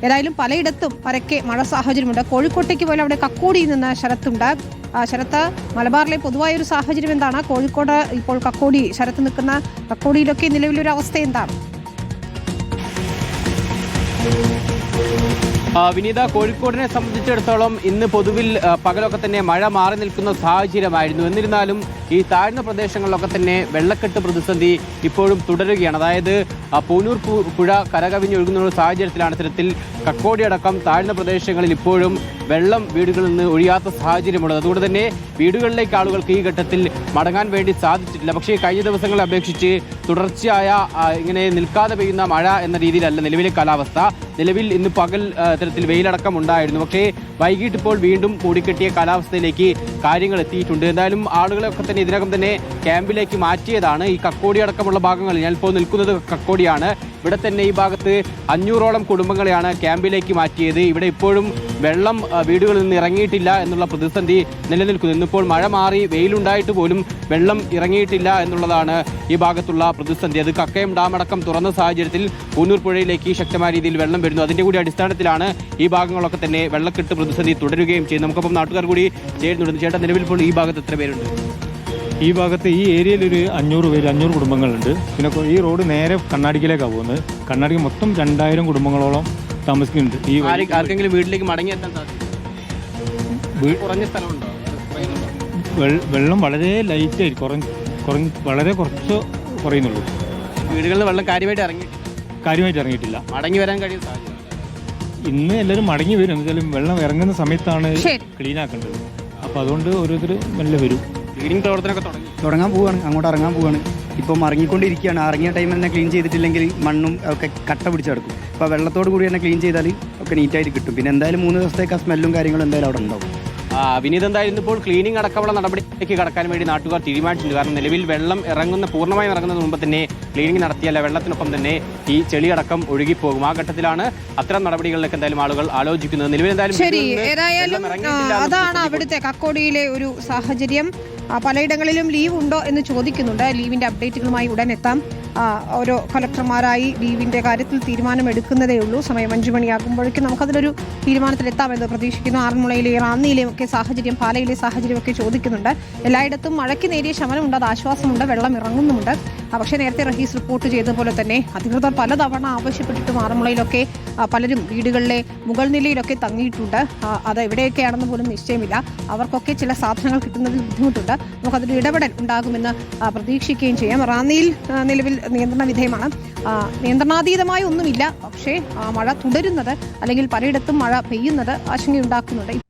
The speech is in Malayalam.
ഏതായാലും പലയിടത്തും പരക്കെ മഴ സാഹചര്യമുണ്ട്. കോഴിക്കോട്ടേക്ക് പോലെ അവിടെ കക്കോടിയിൽ നിന്ന് ശരത്തുണ്ട്. ശരത്ത്, മലബാറിലെ പൊതുവായ ഒരു സാഹചര്യം എന്താണ്? കോഴിക്കോട് ഇപ്പോൾ ശരത്ത് നിൽക്കുന്ന കക്കോടിയിലൊക്കെ നിലവിലൊരു അവസ്ഥ എന്താണ്? വിനീത, കോഴിക്കോടിനെ സംബന്ധിച്ചിടത്തോളം ഇന്ന് പൊതുവിൽ പകലൊക്കെ തന്നെ മഴ മാറി നിൽക്കുന്ന സാഹചര്യമായിരുന്നു. എന്നിരുന്നാലും ഈ താഴ്ന്ന പ്രദേശങ്ങളിലൊക്കെ തന്നെ വെള്ളക്കെട്ട് പ്രതിസന്ധി ഇപ്പോഴും തുടരുകയാണ്. അതായത് പൂനൂർ പുഴ കരകവിഞ്ഞൊഴുകുന്ന ഒരു സാഹചര്യത്തിലാണ് ഇത്തരത്തിൽ കക്കോടി അടക്കം താഴ്ന്ന പ്രദേശങ്ങളിൽ ഇപ്പോഴും വെള്ളം വീടുകളിൽ നിന്ന് ഒഴിയാത്ത സാഹചര്യമുള്ളത്. അതുകൊണ്ട് തന്നെ വീടുകളിലേക്ക് ആളുകൾക്ക് ഈ ഘട്ടത്തിൽ മടങ്ങാൻ വേണ്ടി സാധിച്ചിട്ടില്ല. പക്ഷേ കഴിഞ്ഞ ദിവസങ്ങളെ അപേക്ഷിച്ച് തുടർച്ചയായ ഇങ്ങനെ നിൽക്കാതെ പെയ്യുന്ന മഴ എന്ന രീതിയിലല്ല നിലവിലെ കാലാവസ്ഥ. നിലവിൽ ഇന്ന് പകൽ ഇത്തരത്തിൽ വെയിലടക്കം ഉണ്ടായിരുന്നു. പക്ഷേ വൈകിട്ട് ഇപ്പോൾ വീണ്ടും കൂടിക്കെട്ടിയ കാലാവസ്ഥയിലേക്ക് കാര്യങ്ങൾ എത്തിയിട്ടുണ്ട്. എന്തായാലും ആളുകളെയൊക്കെ തന്നെ ഇതിനകം തന്നെ ക്യാമ്പിലേക്ക് മാറ്റിയതാണ്. ഈ കക്കോടി അടക്കമുള്ള ഭാഗങ്ങളിൽ ഞാനിപ്പോൾ നിൽക്കുന്നത് കക്കോടിയാണ്. ഇവിടെ തന്നെ ഈ ഭാഗത്ത് 500ഓളം കുടുംബങ്ങളെയാണ് ക്യാമ്പിലേക്ക് മാറ്റിയത്. ഇവിടെ ഇപ്പോഴും വെള്ളം വീടുകളിൽ നിന്ന് ഇറങ്ങിയിട്ടില്ല എന്നുള്ള പ്രതിസന്ധി നിലനിൽക്കുന്നു. ഇന്നിപ്പോൾ മഴ മാറി വെയിലുണ്ടായിട്ട് പോലും വെള്ളം ഇറങ്ങിയിട്ടില്ല എന്നുള്ളതാണ് ഈ ഭാഗത്തുള്ള പ്രതിസന്ധി. അത് കക്കയം ഡാം അടക്കം തുറന്ന സാഹചര്യത്തിൽ പൂനൂർ പുഴയിലേക്ക് ശക്തമായ രീതിയിൽ വെള്ളം വരുന്നു. അതിൻ്റെ കൂടി അടിസ്ഥാനത്തിലാണ് ഈ ഭാഗങ്ങളൊക്കെ തന്നെ വെള്ളക്കെട്ട് പ്രതിസന്ധി തുടരുകയും ചെയ്യുന്നത്. നമുക്കൊപ്പം നാട്ടുകാർ കൂടി ചേരുന്നുണ്ട്. ചേട്ടാ, നിലവിൽ ഇപ്പോൾ ഈ ഭാഗത്ത് എത്ര പേരുണ്ട്? ഈ ഭാഗത്ത് ഈ ഏരിയയിൽ ഒരു 500 കുടുംബങ്ങളുണ്ട്. പിന്നെ ഈ റോഡ് നേരെ കണ്ണാടിക്കിലേക്കാണ് പോകുന്നത്. കണ്ണാടിക്ക് മൊത്തം 2000 കുടുംബങ്ങളോളം താമസിക്കുന്നുണ്ട്. ഈ ആർക്കെങ്കിലും വീട്ടിലേക്ക് മടങ്ങിയെത്താൻ സാധിക്കും? കുറഞ്ഞ സ്ഥലമുണ്ടോ? വെള്ളം വളരെ ലൈറ്റായി വളരെ കുറച്ച് കുറയുന്നുള്ളൂ. വീടുകളിൽ വെള്ളം കാര്യമായിട്ട് ഇറങ്ങിയിട്ടില്ല. മടങ്ങി വരാൻ കഴിയുന്ന സാഹചര്യം ഇന്ന് എല്ലാവരും മടങ്ങി വരും. എന്തായാലും വെള്ളം ഇറങ്ങുന്ന സമയത്താണ് ക്ലീൻ ആക്കേണ്ടത്. അപ്പോൾ അതുകൊണ്ട് ഓരോരുത്തർ മെല്ലെ വരും. ക്ലീനിങ് പ്രവർത്തനമൊക്കെ തുടങ്ങാൻ പോവുകയാണ്. അങ്ങോട്ട് ഇറങ്ങാൻ പോവുകയാണ്. ഇപ്പം ഇറങ്ങിക്കൊണ്ടിരിക്കുകയാണ്. ഇറങ്ങിയ ടൈമിൽ തന്നെ ക്ലീൻ ചെയ്തിട്ടില്ലെങ്കിൽ മണ്ണും ഒക്കെ കട്ട പിടിച്ച് കിടക്കും. അപ്പോൾ വെള്ളത്തോട് കൂടി തന്നെ ക്ലീൻ ചെയ്താൽ ഒക്കെ നീറ്റായിട്ട് കിട്ടും. പിന്നെ എന്തായാലും 3 ദിവസത്തേക്ക് ആ സ്മെല്ലും കാര്യങ്ങളും എന്തായാലും അവിടെ ഉണ്ടാവും. വിനീത്, എന്തായാലും ഇപ്പോൾ ക്ലീനിങ് അടക്കമുള്ള നടപടിയിലേക്ക് കടക്കാൻ വേണ്ടി നാട്ടുകാർ തീരുമാനിച്ചിട്ടുണ്ട്. കാരണം നിലവിൽ വെള്ളം പൂർണ്ണമായും ഇറങ്ങുന്നതിന് മുമ്പ് തന്നെ ക്ലീനിങ് നടത്തിയാൽ വെള്ളത്തിനൊപ്പം തന്നെ ഈ ചെളിയടക്കം ഒഴുകിപ്പോകും. ആ ഘട്ടത്തിലാണ് അത്തരം നടപടികളിലേക്ക് എന്തായാലും ആളുകൾ ആലോചിക്കുന്നത്. നിലവിൽ ഏതായാലും അതാണ് അവിടുത്തെ കക്കോടിയിലെ ഒരു സാഹചര്യം. പലയിടങ്ങളിലും ലീവ് ഉണ്ടോ എന്ന് ചോദിക്കുന്നുണ്ട്. ലീവിന്റെ അപ്ഡേറ്റുകളുമായി ഉടൻ എത്താം. ഓരോ കളക്ടർമാരായി ലീവിന്റെ കാര്യത്തിൽ തീരുമാനമെടുക്കുന്നതേ ഉള്ളൂ. സമയം 5 മണിയാകുമ്പോഴേക്കും നമുക്കതിലൊരു തീരുമാനത്തിലെത്താമെന്ന് പ്രതീക്ഷിക്കുന്നു. ആറന്മുളയിലെയും റാന്നിയിലെയും ഒക്കെ സാഹചര്യം, പാലയിലെ സാഹചര്യമൊക്കെ ചോദിക്കുന്നുണ്ട്. എല്ലായിടത്തും മഴയ്ക്ക് നേരിയ ശമനമുണ്ട്, അത് ആശ്വാസമുണ്ട്, വെള്ളം ഇറങ്ങുന്നുമുണ്ട്. പക്ഷേ നേരത്തെ റഹീസ് റിപ്പോർട്ട് ചെയ്തതുപോലെ തന്നെ അധികൃതർ പലതവണ ആവശ്യപ്പെട്ടിട്ടും ആറന്മുളയിലൊക്കെ പലരും വീടുകളിലെ മുകൾ നിലയിലൊക്കെ തങ്ങിയിട്ടുണ്ട്. അത് എവിടെയൊക്കെയാണെന്ന് പോലും നിശ്ചയമില്ല. അവർക്കൊക്കെ ചില സാധനങ്ങൾ കിട്ടുന്നതിൽ ബുദ്ധിമുട്ടുണ്ട്. നമുക്കതിൽ ഇടപെടൽ ഉണ്ടാകുമെന്ന് പ്രതീക്ഷിക്കുകയും ചെയ്യാം. റാന്നിയിൽ നിലവിൽ നിയന്ത്രണ വിധേയമാണ്. നിയന്ത്രണാതീതമായി ഒന്നുമില്ല. പക്ഷേ മഴ തുടരുന്നത് അല്ലെങ്കിൽ പലയിടത്തും മഴ പെയ്യുന്നത് ആശങ്കയുണ്ടാക്കുന്നുണ്ട്.